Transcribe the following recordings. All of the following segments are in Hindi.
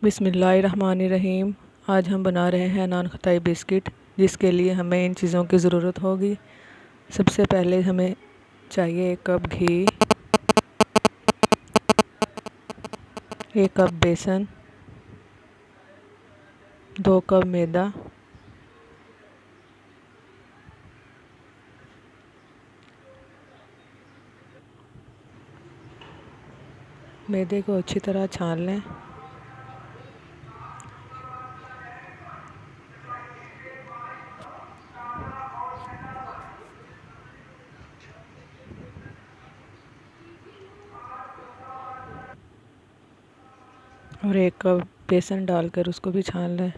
बिस्मिल्लाहिर्रहमानिर्रहीम। आज हम बना रहे हैं नान खटाई बिस्किट, जिसके लिए हमें इन चीज़ों की ज़रूरत होगी। सबसे पहले हमें चाहिए 1 कप घी, 1 कप बेसन, 2 कप मैदा, मैदे को अच्छी तरह छान लें। और 1 कप बेसन डालकर उसको भी छान लें।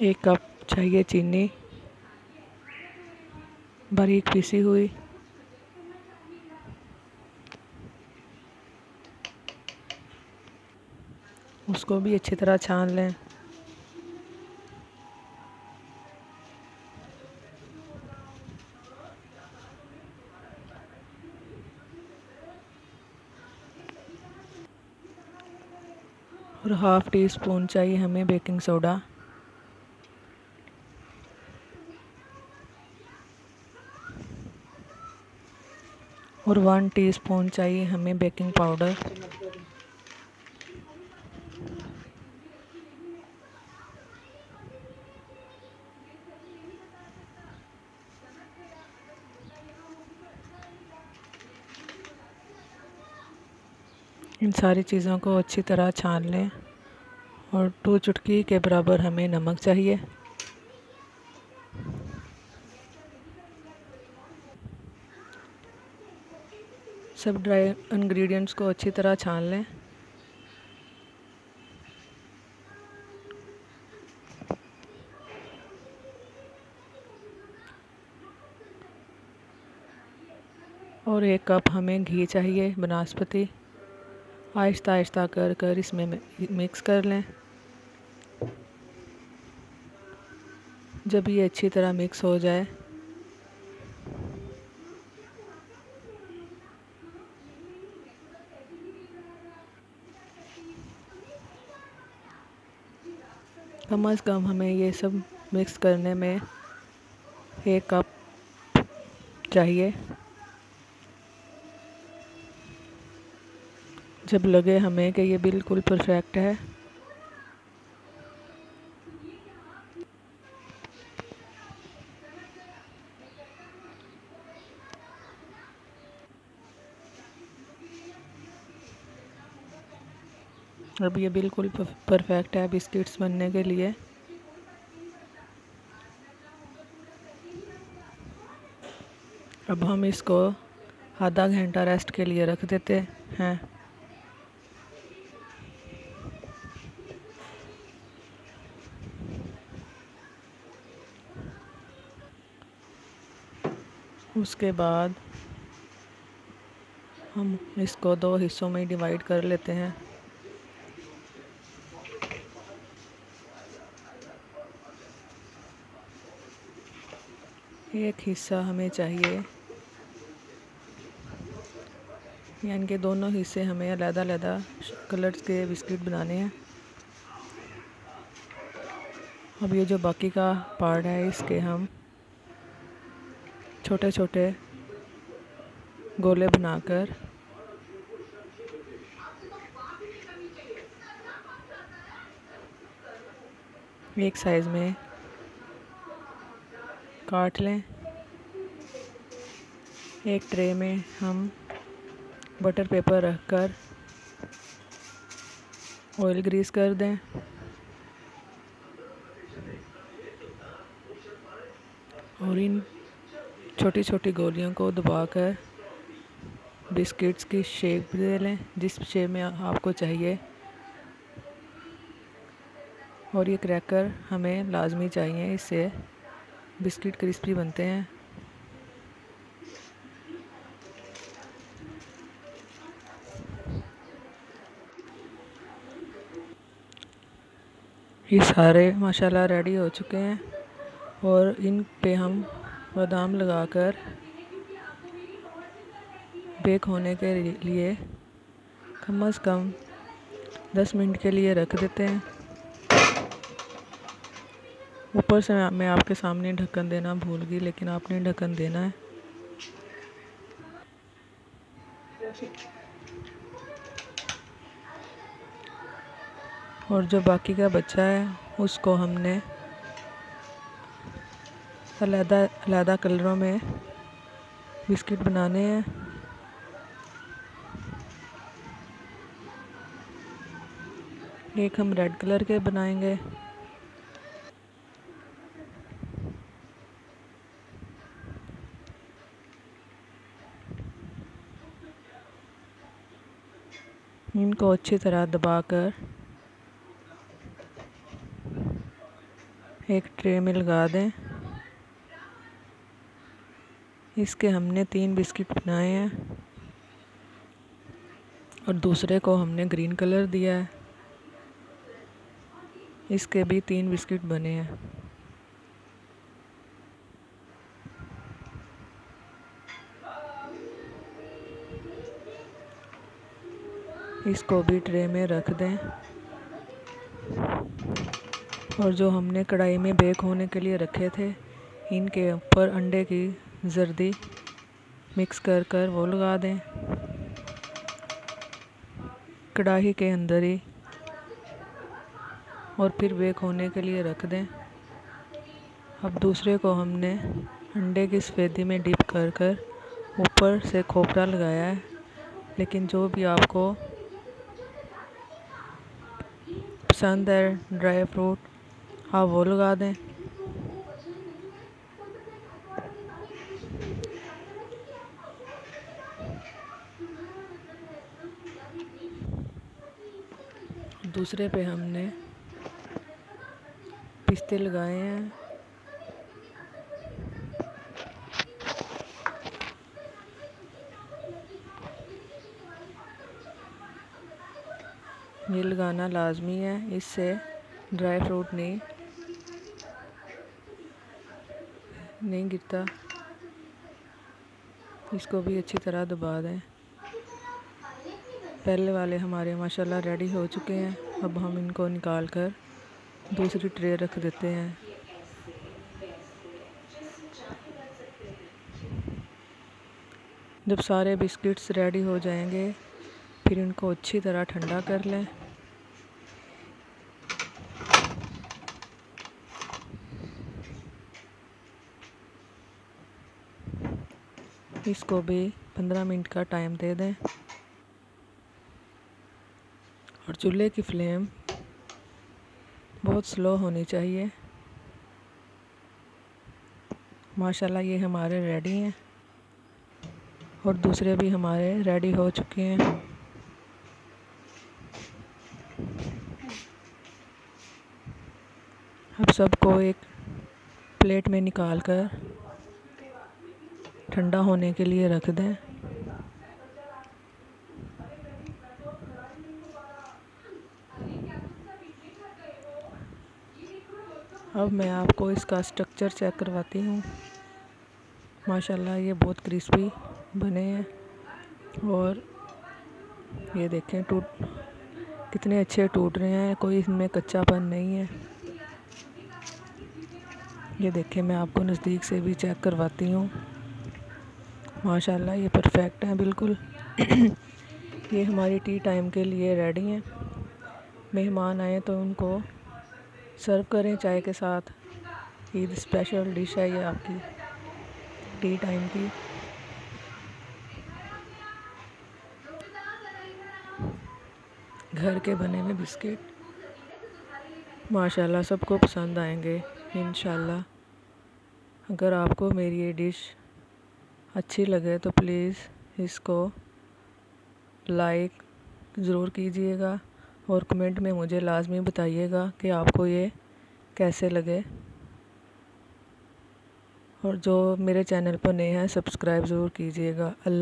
एक कप चाहिए चीनी, बारीक पीसी हुई। उसको भी अच्छी तरह छान लें। और ½ टी स्पून चाहिए हमें बेकिंग सोडा। और 1 टीस्पून चाहिए हमें बेकिंग पाउडर। इन सारी चीज़ों को अच्छी तरह छान लें। और 2 चुटकी के बराबर हमें नमक चाहिए। सब ड्राई इंग्रेडिएंट्स को अच्छी तरह छान लें। और 1 कप हमें घी चाहिए बनास्पति। आहिस्ता आहिस्ता कर कर इसमें मिक्स कर लें। जब ये अच्छी तरह मिक्स हो जाए कम से कम हमें ये सब मिक्स करने में 1 कप चाहिए। जब लगे हमें कि ये बिल्कुल परफेक्ट है, अब ये बिल्कुल परफेक्ट है बिस्किट्स बनने के लिए। अब हम इसको आधा घंटा रेस्ट के लिए रख देते हैं। उसके बाद हम इसको 2 हिस्सों में डिवाइड कर लेते हैं। एक हिस्सा हमें चाहिए, यानी कि दोनों हिस्से हमें अलग-अलग कलर्स के बिस्किट बनाने हैं। अब ये जो बाकी का पार्ट है, इसके हम छोटे छोटे गोले बनाकर एक साइज़ में काट लें। एक ट्रे में हम बटर पेपर रखकर ऑयल ग्रीस कर दें। और इन छोटी छोटी गोलियों को दबाकर बिस्किट्स की शेप दे लें, जिस शेप में आपको चाहिए। और ये क्रैकर हमें लाजमी चाहिए, इससे बिस्किट क्रिस्पी बनते हैं। ये सारे माशाल्लाह रेडी हो चुके हैं और इन पे हम बादाम लगाकर बेक होने के लिए कम से कम 10 मिनट के लिए रख देते हैं। ऊपर से मैं आपके सामने ढक्कन देना भूल गई, लेकिन आपने ढक्कन देना है। और जो बाकी का बच्चा है उसको हमने अलग कलरों में बिस्किट बनाने हैं। एक हम रेड कलर के बनाएंगे, इनको अच्छी तरह दबाकर एक ट्रे में लगा दें। इसके हमने 3 बिस्किट बनाए हैं और दूसरे को हमने ग्रीन कलर दिया है। इसके भी 3 बिस्किट बने हैं। इसको भी ट्रे में रख दें और जो हमने कढ़ाई में बेक होने के लिए रखे थे इनके ऊपर अंडे की जर्दी मिक्स कर कर वो लगा दें कढ़ाई के अंदर ही, और फिर बेक होने के लिए रख दें। अब दूसरे को हमने अंडे की सफ़ेदी में डिप कर कर ऊपर से खोपरा लगाया है, लेकिन जो भी आपको पसंद है ड्राई फ्रूट आप वो लगा दें। दूसरे पे हमने पिस्ते लगाए हैं। ये लगाना लाजमी है, इससे ड्राई फ्रूट नहीं गिरता। इसको भी अच्छी तरह दबा दें। पहले वाले हमारे माशाल्लाह रेडी हो चुके हैं। अब हम इनको निकाल कर दूसरी ट्रे रख देते हैं। जब सारे बिस्किट्स रेडी हो जाएंगे फिर इनको अच्छी तरह ठंडा कर लें। इसको भी 15 मिनट का टाइम दे दें और चूल्हे की फ्लेम बहुत स्लो होनी चाहिए। माशाल्लाह ये हमारे रेडी हैं और दूसरे भी हमारे रेडी हो चुके हैं। अब सबको एक प्लेट में निकाल कर ठंडा होने के लिए रख दें। अब मैं आपको इसका स्ट्रक्चर चेक करवाती हूँ। माशाल्लाह ये बहुत क्रिस्पी बने हैं और ये देखें कितने अच्छे टूट रहे हैं, कोई इसमें कच्चापन नहीं है। ये देखें मैं आपको नज़दीक से भी चेक करवाती हूँ। माशाल्लाह ये परफेक्ट है बिल्कुल। ये हमारी टी टाइम के लिए रेडी हैं। मेहमान आए तो उनको सर्व करें चाय के साथ। ईद स्पेशल डिश है ये आपकी टी टाइम की। घर के बने हुए बिस्किट माशाल्लाह सबको पसंद आएंगे इंशाल्लाह। अगर आपको मेरी ये डिश अच्छी लगे तो प्लीज़ इसको लाइक ज़रूर कीजिएगा और कमेंट में मुझे लाजमी बताइएगा कि आपको ये कैसे लगे। और जो मेरे चैनल पर नए हैं सब्सक्राइब ज़रूर कीजिएगा। अल्लाह।